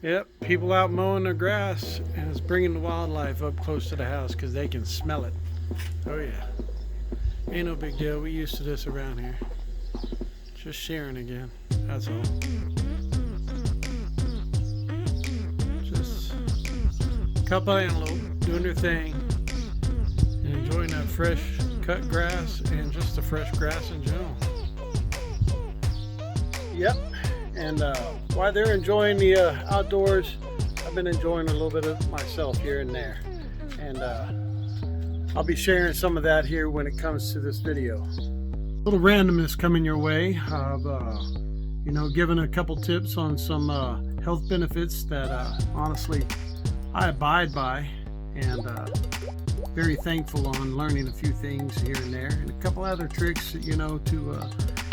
Yep, people out mowing their grass, and it's bringing the wildlife up close to the house because they can smell it. Oh yeah, ain't no big deal. We used to this around here. Just sharing again, that's all. Just a couple antelope doing their thing and enjoying that fresh cut grass and just the fresh grass in general. Yep, and while they're enjoying the outdoors, I've been enjoying a little bit of myself here and there, and I'll be sharing some of that here when it comes to this video. A little randomness coming your way of giving a couple tips on some health benefits that honestly I abide by, and very thankful on learning a few things here and there, and a couple other tricks to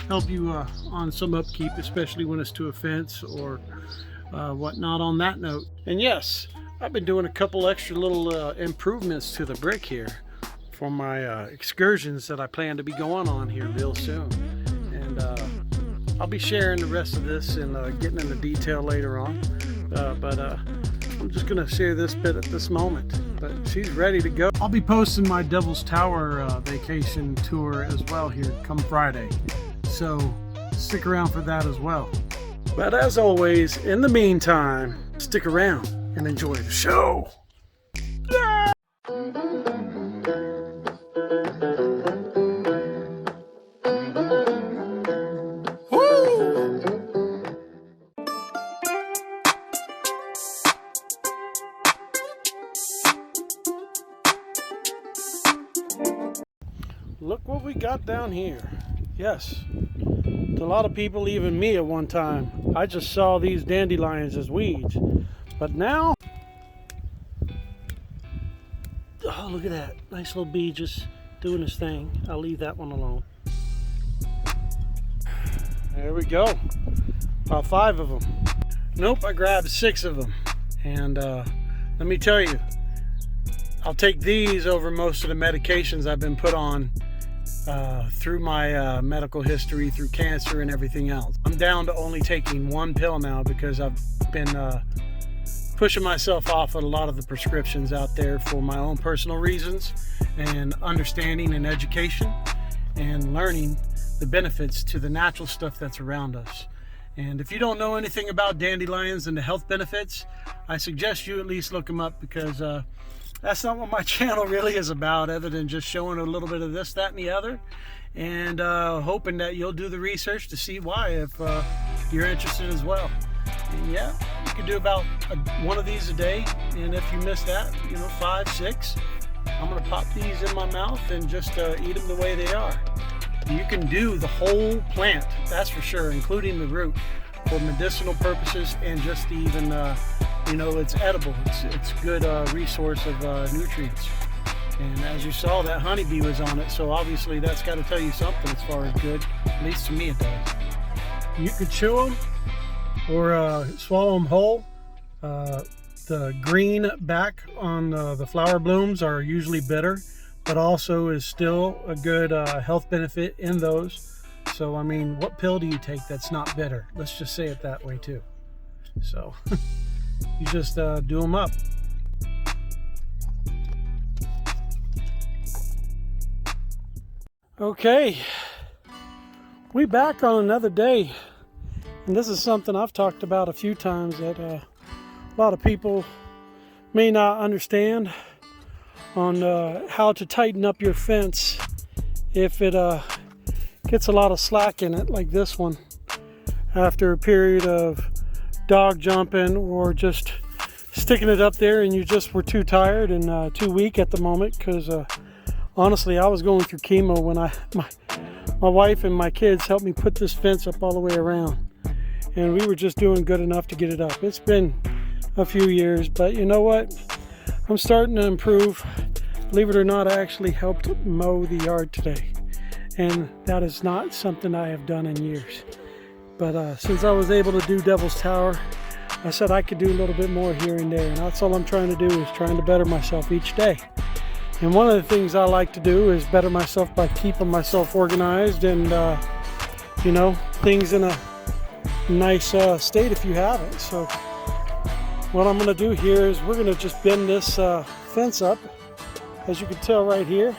help you on some upkeep, especially when it's to a fence or whatnot on that note. And yes, I've been doing a couple extra little improvements to the brick here for my excursions that I plan to be going on here real soon. And I'll be sharing the rest of this and getting into detail later on. But I'm just gonna share this bit at this moment. But she's ready to go. I'll be posting my Devil's Tower vacation tour as well here come Friday. So stick around for that as well. But as always, in the meantime, stick around and enjoy the show. Yeah! Woo! Look what we got down here. Yes, to a lot of people, even me at one time, I just saw these dandelions as weeds. But now, oh, look at that. Nice little bee just doing his thing. I'll leave that one alone. There we go. About 5 of them. Nope, I grabbed 6 of them. And let me tell you, I'll take these over most of the medications I've been put on through my medical history, through cancer and everything else. I'm down to only taking 1 pill now because I've been pushing myself off of a lot of the prescriptions out there for my own personal reasons and understanding and education and learning the benefits to the natural stuff that's around us. And if you don't know anything about dandelions and the health benefits, I suggest you at least look them up, because that's not what my channel really is about, other than just showing a little bit of this, that, and the other, and hoping that you'll do the research to see why, if you're interested as well. And yeah, you can do about 1 of these a day, and if you miss that, 5, 6, I'm gonna pop these in my mouth and just eat them the way they are. You can do the whole plant, that's for sure, including the root, for medicinal purposes, and just even it's edible. It's a good resource of nutrients. And as you saw, that honeybee was on it, so obviously that's got to tell you something as far as good. At least to me it does. You could chew them or swallow them whole. The green back on the flower blooms are usually bitter, but also is still a good health benefit in those. So I mean, what pill do you take that's not bitter? Let's just say it that way too. So you just do them up. Okay, we back on another day, and this is something I've talked about a few times that a lot of people may not understand on how to tighten up your fence if it gets a lot of slack in it, like this one, after a period of dog jumping or just sticking it up there and you just were too tired and too weak at the moment. Because honestly, I was going through chemo when my wife and my kids helped me put this fence up all the way around, and we were just doing good enough to get it up. It's been a few years, but you know what, I'm starting to improve. Believe it or not, I actually helped mow the yard today, and that is not something I have done in years. But since I was able to do Devil's Tower, I said I could do a little bit more here and there, and that's all I'm trying to do, is trying to better myself each day. And one of the things I like to do is better myself by keeping myself organized and things in a nice state if you have it. So what I'm going to do here is we're going to just bend this fence up. As you can tell right here,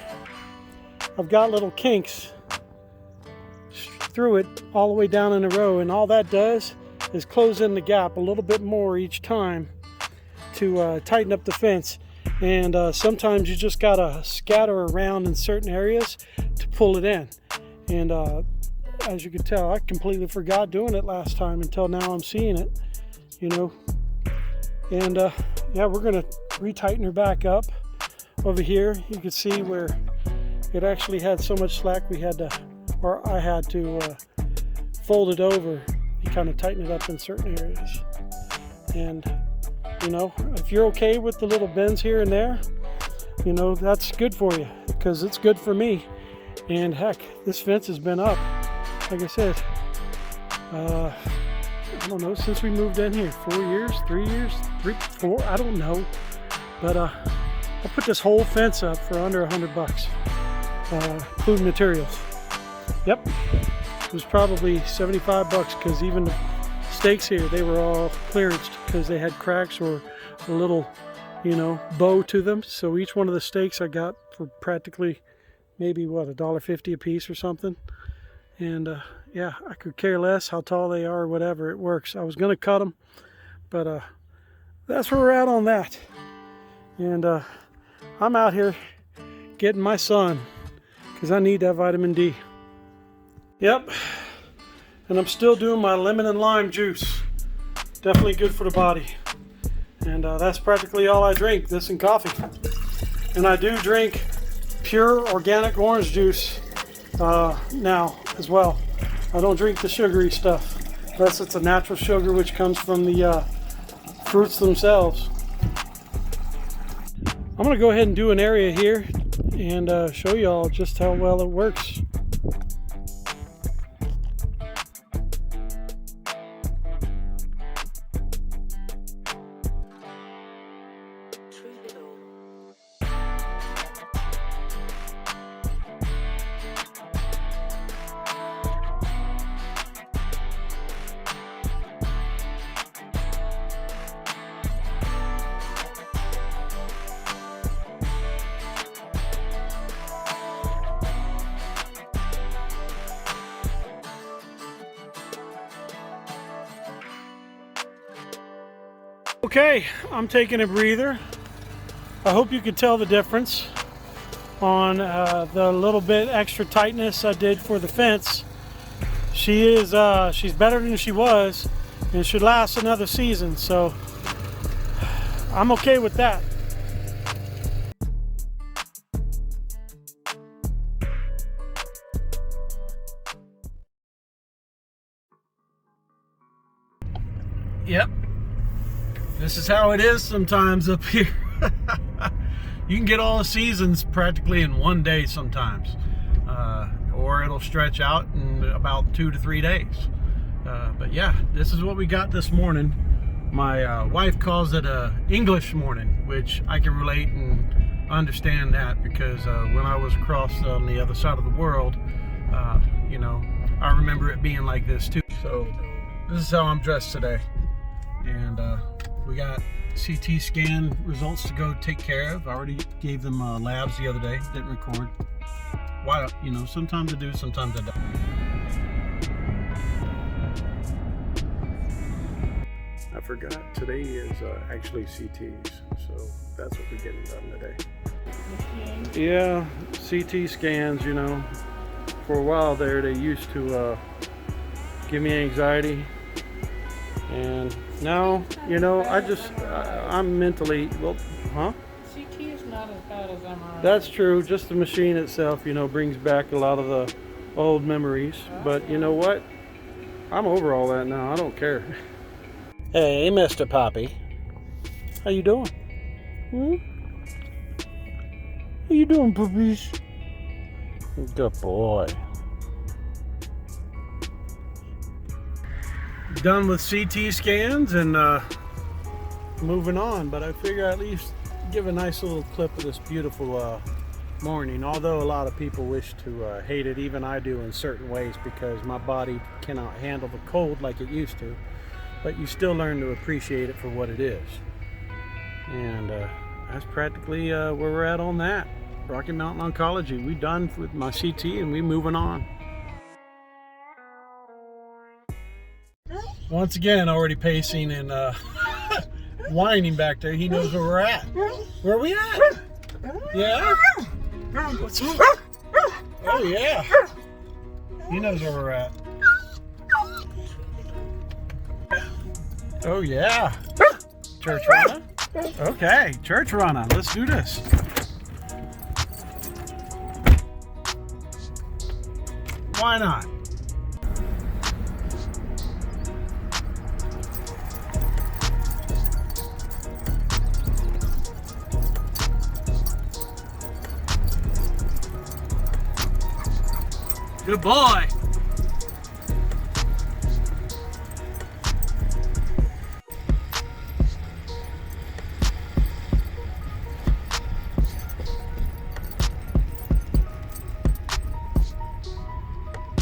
I've got little kinks through it all the way down in a row, and all that does is close in the gap a little bit more each time to tighten up the fence. And sometimes you just gotta scatter around in certain areas to pull it in. And as you can tell, I completely forgot doing it last time until now I'm seeing it, you know. And yeah, we're gonna retighten her back up. Over here you can see where it actually had so much slack we had to, or I had to fold it over and kind of tighten it up in certain areas. And you know, if you're okay with the little bends here and there, you know, that's good for you, because it's good for me. And heck, this fence has been up, like I said, I don't know, since we moved in here. 4 years, 3 years, 4, I don't know. But I put this whole fence up for under $100, including materials. Yep, it was probably $75, because even the stakes here, they were all clearanced because they had cracks or a little, you know, bow to them. So each one of the stakes I got for practically maybe what, $1.50 a piece or something. And yeah, I could care less how tall they are or whatever, it works. I was gonna cut them, but that's where we're at on that. And I'm out here getting my sun because I need that vitamin D. Yep. And I'm still doing my lemon and lime juice. Definitely good for the body. And that's practically all I drink, this and coffee. And I do drink pure organic orange juice now as well. I don't drink the sugary stuff, unless it's a natural sugar which comes from the fruits themselves. I'm gonna go ahead and do an area here and show y'all just how well it works. Okay, I'm taking a breather. I hope you can tell the difference on the little bit extra tightness I did for the fence. She's better than she was, and should last another season, so I'm okay with that. Yep. This is how it is sometimes up here. You can get all the seasons practically in one day sometimes, or it'll stretch out in about 2 to 3 days. But yeah, this is what we got this morning. My wife calls it a English morning, which I can relate and understand that, because when I was across on the other side of the world, you know, I remember it being like this too. So this is how I'm dressed today. And we got CT scan results to go take care of. I already gave them labs the other day. Didn't record. Why? You know, sometimes I do, sometimes I don't. I forgot. Today is actually CTs, so that's what we're getting done today. Yeah, CT scans. You know, for a while there, they used to give me anxiety. And now, you know, I'm mentally, well, huh? CT is not as bad as MRI. That's true. Just the machine itself, you know, brings back a lot of the old memories. But you know what? I'm over all that now. I don't care. Hey, Mr. Poppy. How you doing? How you doing, puppies? Good boy. Done with CT scans and moving on, but I figure at least give a nice little clip of this beautiful morning, although a lot of people wish to hate it. Even I do in certain ways, because my body cannot handle the cold like it used to. but you still learn to appreciate it for what it is. And that's practically where we're at on that. Rocky Mountain Oncology. We done with my CT and we moving on. Once again, already pacing and whining back there. He knows where we're at. Where are we at? Yeah? What's up? Oh yeah. He knows where we're at. Oh yeah. Church Runna? Okay, Church Runna. Let's do this. Why not? Good boy.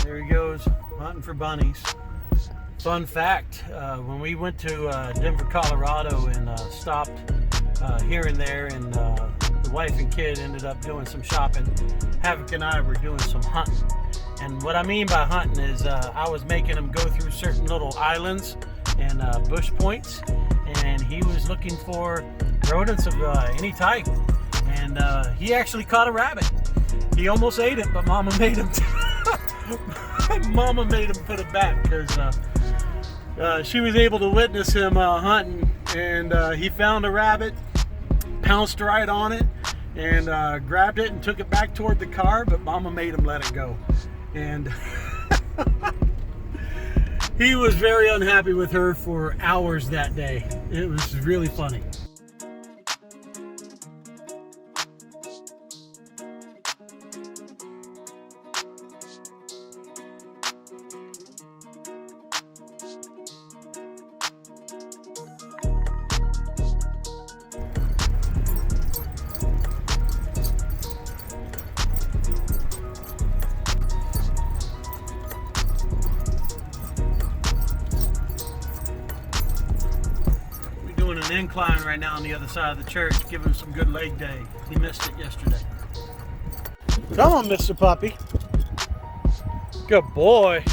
There he goes, hunting for bunnies. Fun fact, when we went to Denver, Colorado and stopped here and there, and the wife and kid ended up doing some shopping, Havoc and I were doing some hunting. And what I mean by hunting is I was making him go through certain little islands and bush points, and he was looking for rodents of any type. And he actually caught a rabbit. He almost ate it, but Mama made him Mama made him put it back because she was able to witness him hunting, and he found a rabbit, pounced right on it, and grabbed it and took it back toward the car, but Mama made him let it go. And he was very unhappy with her for hours that day. It was really funny. An incline right now on the other side of the church. Give him some good leg day. He missed it yesterday. Come on, Mr. Puppy. Good boy.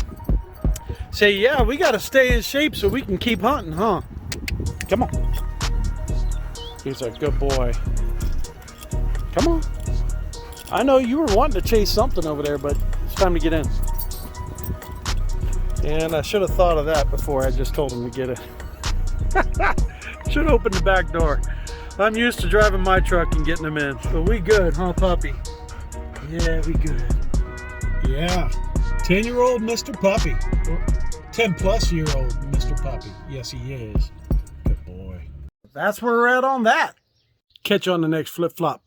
Say, yeah, we got to stay in shape so we can keep hunting, huh? Come on. He's a good boy. Come on. I know you were wanting to chase something over there, but it's time to get in. And I should have thought of that before I just told him to get it. Should open the back door. I'm used to driving my truck and getting them in. But we good, huh, puppy? Yeah, we good. Yeah. 10-year-old Mr. Puppy. 10-plus-year-old Mr. Puppy. Yes, he is. Good boy. That's where we're at on that. Catch you on the next flip-flop.